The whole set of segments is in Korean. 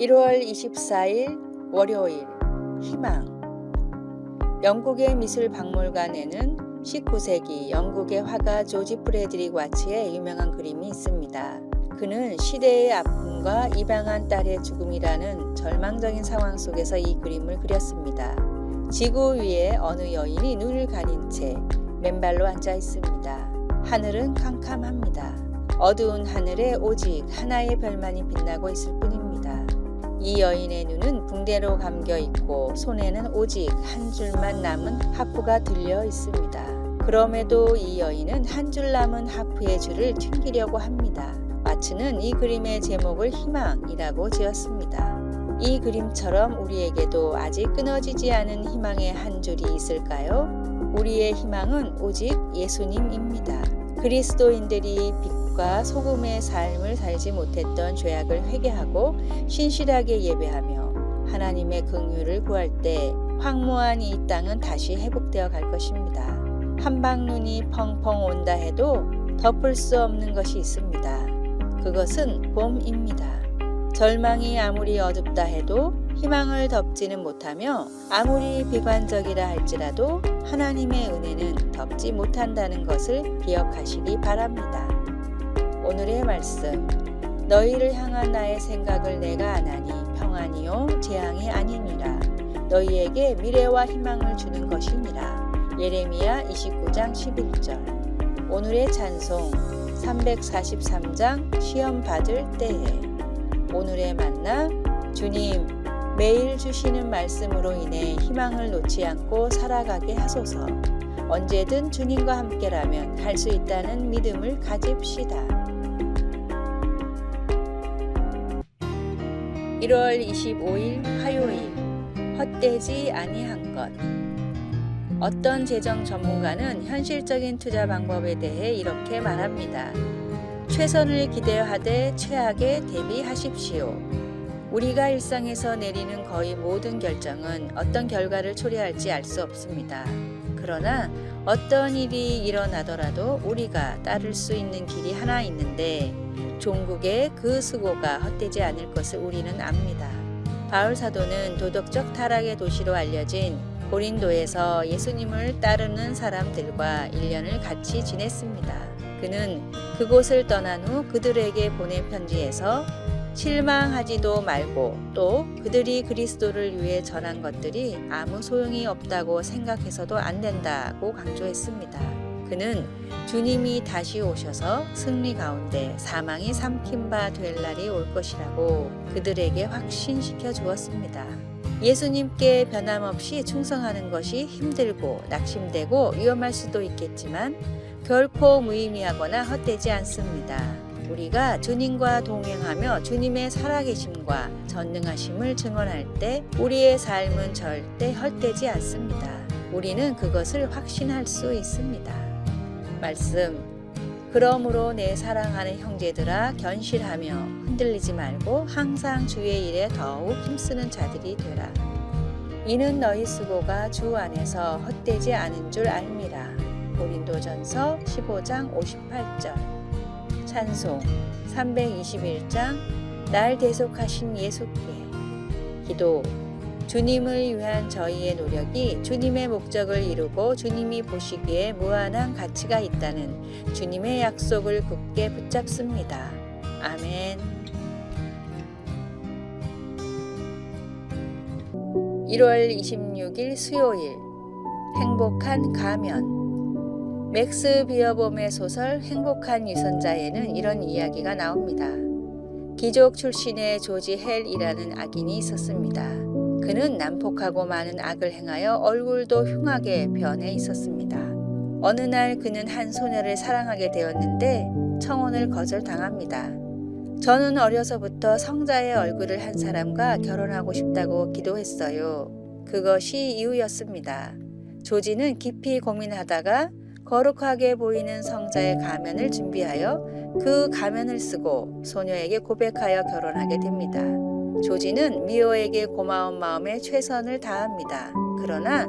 1월 24일 월요일 희망. 영국의 미술박물관에는 19세기 영국의 화가 조지 프레드릭 와츠의 유명한 그림이 있습니다. 그는 시대의 아픔과 입양한 딸의 죽음이라는 절망적인 상황 속에서 이 그림을 그렸습니다. 지구 위에 어느 여인이 눈을 가린 채 맨발로 앉아 있습니다. 하늘은 캄캄합니다. 어두운 하늘에 오직 하나의 별만이 빛나고 있을 뿐입니다. 이 여인의 눈은 붕대로 감겨 있고 손에는 오직 한 줄만 남은 하프가 들려 있습니다. 그럼에도 이 여인은 한 줄 남은 하프의 줄을 튕기려고 합니다. 와츠는 이 그림의 제목을 희망이라고 지었습니다. 이 그림처럼 우리에게도 아직 끊어지지 않은 희망의 한 줄이 있을까요? 우리의 희망은 오직 예수님입니다. 그리스도인들이 빛과 소금의 삶을 살지 못했던 죄악을 회개하고 신실하게 예배하며 하나님의 긍휼을 구할 때 황무한 이 땅은 다시 회복되어 갈 것입니다. 한방눈이 펑펑 온다 해도 덮을 수 없는 것이 있습니다. 그것은 봄입니다. 절망이 아무리 어둡다 해도 희망을 덮지는 못하며 아무리 비관적이라 할지라도 하나님의 은혜는 덮지 못한다는 것을 기억하시기 바랍니다. 오늘의 말씀. 너희를 향한 나의 생각을 내가 아나니 평안이요 재앙이 아니니라. 너희에게 미래와 희망을 주는 것이니라. 예레미야 29장 11절. 오늘의 찬송 343장 시험 받을 때에. 오늘의 만나. 주님, 매일 주시는 말씀으로 인해 희망을 놓지 않고 살아가게 하소서. 언제든 주님과 함께라면 할 수 있다는 믿음을 가집시다. 1월 25일 화요일. 헛되지 아니한 것. 어떤 재정 전문가는 현실적인 투자 방법에 대해 이렇게 말합니다. 최선을 기대하되 최악에 대비하십시오. 우리가 일상에서 내리는 거의 모든 결정은 어떤 결과를 초래할지 알 수 없습니다. 그러나 어떤 일이 일어나더라도 우리가 따를 수 있는 길이 하나 있는데 종국의 그 수고가 헛되지 않을 것을 우리는 압니다. 바울 사도는 도덕적 타락의 도시로 알려진 고린도에서 예수님을 따르는 사람들과 1년을 같이 지냈습니다. 그는 그곳을 떠난 후 그들에게 보낸 편지에서 실망하지도 말고 또 그들이 그리스도를 위해 전한 것들이 아무 소용이 없다고 생각해서도 안 된다고 강조했습니다. 그는 주님이 다시 오셔서 승리 가운데 사망이 삼킨 바 될 날이 올 것이라고 그들에게 확신시켜 주었습니다. 예수님께 변함없이 충성하는 것이 힘들고 낙심되고 위험할 수도 있겠지만 결코 무의미하거나 헛되지 않습니다. 우리가 주님과 동행하며 주님의 살아계심과 전능하심을 증언할 때 우리의 삶은 절대 헛되지 않습니다. 우리는 그것을 확신할 수 있습니다. 말씀. 그러므로 내 사랑하는 형제들아 견실하며 흔들리지 말고 항상 주의 일에 더욱 힘쓰는 자들이 되라. 이는 너희 수고가 주 안에서 헛되지 않은 줄 알미라. 고린도전서 15장 58절. 찬송 321장 날 대속하신 예수께. 기도. 주님을 위한 저희의 노력이 주님의 목적을 이루고 주님이 보시기에 무한한 가치가 있다는 주님의 약속을 굳게 붙잡습니다. 아멘. 1월 26일 수요일. 행복한 가면. 맥스 비어봄의 소설 행복한 유선자에는 이런 이야기가 나옵니다. 귀족 출신의 조지 헬이라는 악인이 있었습니다. 그는 난폭하고 많은 악을 행하여 얼굴도 흉하게 변해 있었습니다. 어느 날 그는 한 소녀를 사랑하게 되었는데 청혼을 거절당합니다. 저는 어려서부터 성자의 얼굴을 한 사람과 결혼하고 싶다고 기도했어요. 그것이 이유였습니다. 조지는 깊이 고민하다가 거룩하게 보이는 성자의 가면을 준비하여 그 가면을 쓰고 소녀에게 고백하여 결혼하게 됩니다. 조지는 미호에게 고마운 마음에 최선을 다합니다. 그러나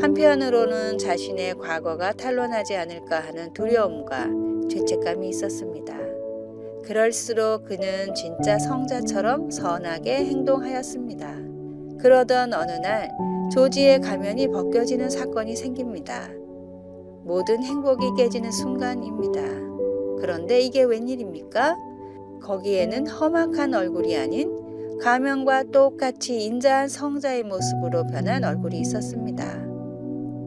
한편으로는 자신의 과거가 탄로나지 않을까 하는 두려움과 죄책감이 있었습니다. 그럴수록 그는 진짜 성자처럼 선하게 행동하였습니다. 그러던 어느 날 조지의 가면이 벗겨지는 사건이 생깁니다. 모든 행복이 깨지는 순간입니다. 그런데 이게 웬일입니까? 거기에는 험악한 얼굴이 아닌 가면과 똑같이 인자한 성자의 모습으로 변한 얼굴이 있었습니다.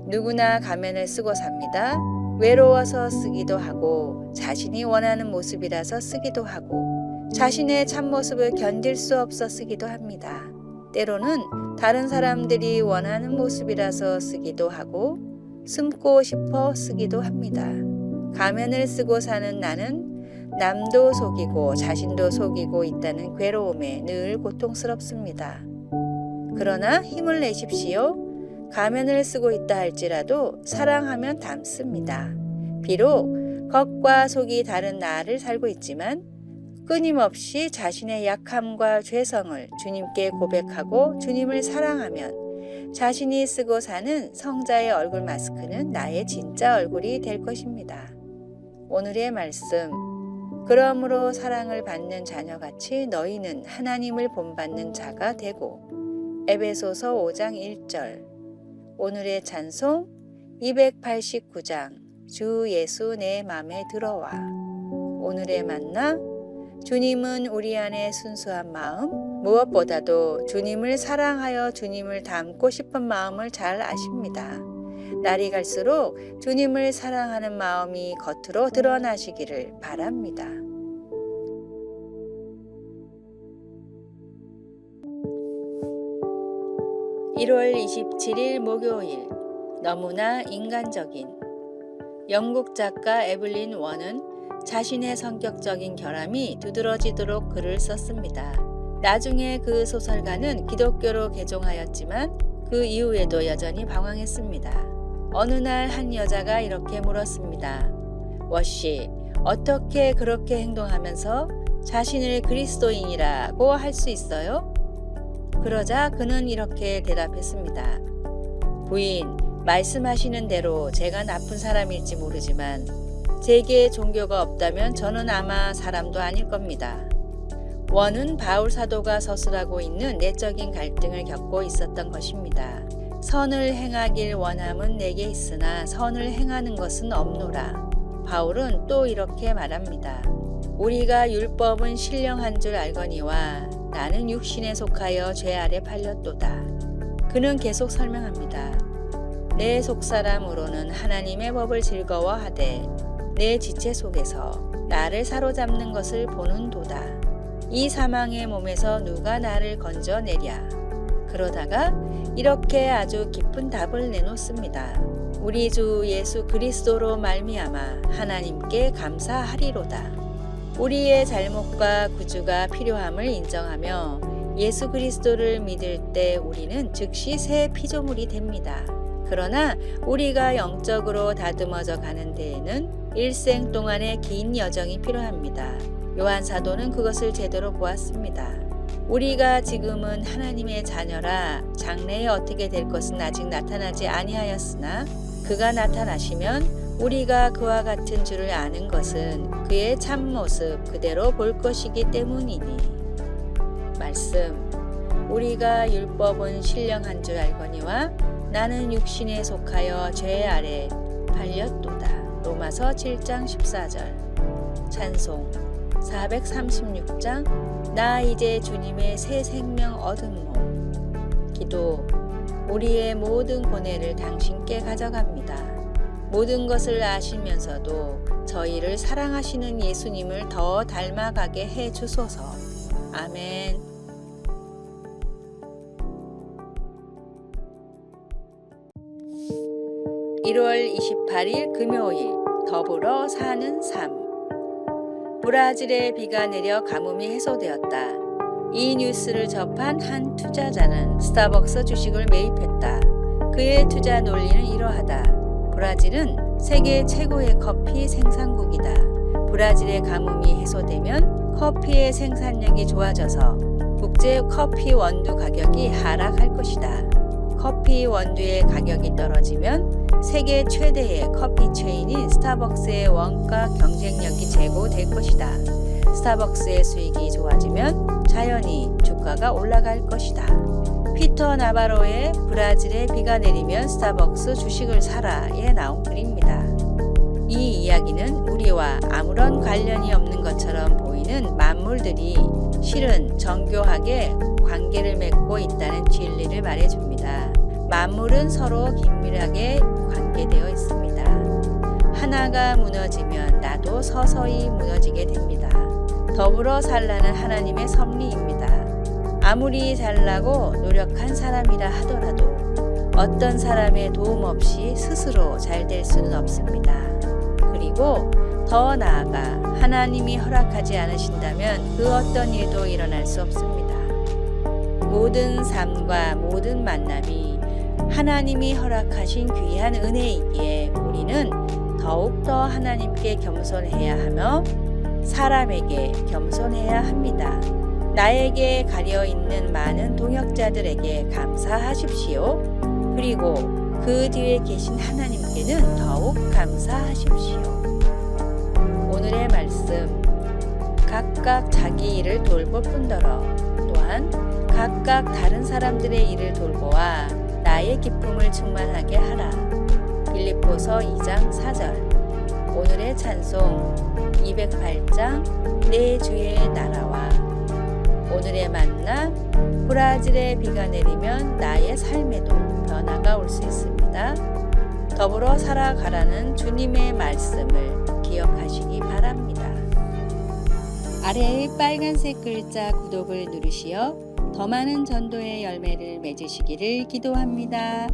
누구나 가면을 쓰고 삽니다. 외로워서 쓰기도 하고 자신이 원하는 모습이라서 쓰기도 하고 자신의 참모습을 견딜 수 없어 쓰기도 합니다. 때로는 다른 사람들이 원하는 모습이라서 쓰기도 하고 숨고 싶어 쓰기도 합니다. 가면을 쓰고 사는 나는 남도 속이고 자신도 속이고 있다는 괴로움에 늘 고통스럽습니다. 그러나 힘을 내십시오. 가면을 쓰고 있다 할지라도 사랑하면 닮습니다. 비록 겉과 속이 다른 나를 살고 있지만 끊임없이 자신의 약함과 죄성을 주님께 고백하고 주님을 사랑하면 자신이 쓰고 사는 성자의 얼굴 마스크는 나의 진짜 얼굴이 될 것입니다. 오늘의 말씀, 그러므로 사랑을 받는 자녀같이 너희는 하나님을 본받는 자가 되고. 에베소서 5장 1절. 오늘의 찬송 289장 주 예수 내 맘에 들어와. 오늘의 만나, 주님은 우리 안에 순수한 마음, 무엇보다도 주님을 사랑하여 주님을 닮고 싶은 마음을 잘 아십니다. 날이 갈수록 주님을 사랑하는 마음이 겉으로 드러나시기를 바랍니다. (1월 27일) 목요일. 너무나 인간적인. 영국 작가 에블린 원은 자신의 성격적인 결함이 두드러지도록 글을 썼습니다. 나중에 그 소설가는 기독교로 개종하였지만 그 이후에도 여전히 방황했습니다. 어느 날 한 여자가 이렇게 물었습니다. 워씨, 어떻게 그렇게 행동하면서 자신을 그리스도인이라고 할 수 있어요? 그러자 그는 이렇게 대답했습니다. 부인, 말씀하시는 대로 제가 나쁜 사람일지 모르지만 제게 종교가 없다면 저는 아마 사람도 아닐 겁니다. 원은 바울 사도가 서술하고 있는 내적인 갈등을 겪고 있었던 것입니다. 선을 행하길 원함은 내게 있으나 선을 행하는 것은 없노라. 바울은 또 이렇게 말합니다. 우리가 율법은 신령한 줄 알거니와 나는 육신에 속하여 죄 아래 팔렸도다. 그는 계속 설명합니다. 내 속사람으로는 하나님의 법을 즐거워하되 내 지체 속에서 나를 사로잡는 것을 보는도다. 이 사망의 몸에서 누가 나를 건져내랴. 그러다가 이렇게 아주 깊은 답을 내놓습니다. 우리 주 예수 그리스도로 말미암아 하나님께 감사하리로다. 우리의 잘못과 구주가 필요함을 인정하며 예수 그리스도를 믿을 때 우리는 즉시 새 피조물이 됩니다. 그러나 우리가 영적으로 다듬어져 가는 데에는 일생 동안의 긴 여정이 필요합니다. 요한 사도는 그것을 제대로 보았습니다. 우리가 지금은 하나님의 자녀라 장래에 어떻게 될 것은 아직 나타나지 아니하였으나 그가 나타나시면 우리가 그와 같은 줄을 아는 것은 그의 참모습 그대로 볼 것이기 때문이니. 말씀, 우리가 율법은 신령한 줄 알거니와 나는 육신에 속하여 죄 아래 팔렸도다. 로마서 7장 14절. 찬송 436장 나 이제 주님의 새 생명 얻은 몸. 기도, 우리의 모든 고뇌를 당신께 가져갑니다. 모든 것을 아시면서도 저희를 사랑하시는 예수님을 더 닮아가게 해 주소서. 아멘. (1월 28일) 금요일. 더불어 사는 삶. 브라질에 비가 내려 가뭄이 해소되었다. 이 뉴스를 접한 한 투자자는 스타벅스 주식을 매입했다. 그의 투자 논리는 이러하다. 브라질은 세계 최고의 커피 생산국이다. 브라질의 가뭄이 해소되면 커피의 생산량이 좋아져서 국제 커피 원두 가격이 하락할 것이다. 커피 원두의 가격이 떨어지면 세계 최대의 커피 체인인 스타벅스의 원가 경쟁력이 제고될 것이다. 스타벅스의 수익이 좋아지면 자연히 주가가 올라갈 것이다. 피터 나바로의 브라질에 비가 내리면 스타벅스 주식을 사라에 나온 글입니다. 이 이야기는 우리와 아무런 관련이 없는 것처럼 보이는 만물들이 실은 정교하게 관계를 맺고 있다는 진리를 말해줍니다. 만물은 서로 긴밀하게 관계되어 있습니다. 하나가 무너지면 나도 서서히 무너지게 됩니다. 더불어 살라는 하나님의 섭리입니다. 아무리 잘나고 노력한 사람이라 하더라도 어떤 사람의 도움 없이 스스로 잘 될 수는 없습니다. 그리고 더 나아가 하나님이 허락하지 않으신다면 그 어떤 일도 일어날 수 없습니다. 모든 삶과 모든 만남이 하나님이 허락하신 귀한 은혜이기에 우리는 더욱더 하나님께 겸손해야 하며 사람에게 겸손해야 합니다. 나에게 가려있는 많은 동역자들에게 감사하십시오. 그리고 그 뒤에 계신 하나님께는 더욱 감사하십시오. 오늘의 말씀, 각각 자기 일을 돌볼 뿐더러 또한 각각 다른 사람들의 일을 돌보아 나의 기쁨을 충만하게 하라. 빌립보서 2장 4절. 오늘의 찬송 208장 내 주의 나라와 오늘의 만나 브라질에 비가 내리면 나의 삶에도 변화가 올 수 있습니다. 더불어 살아가라는 주님의 말씀을 기억하시기 바랍니다. 아래의 빨간색 글자 구독을 누르시어 더 많은 전도의 열매를 맺으시기를 기도합니다.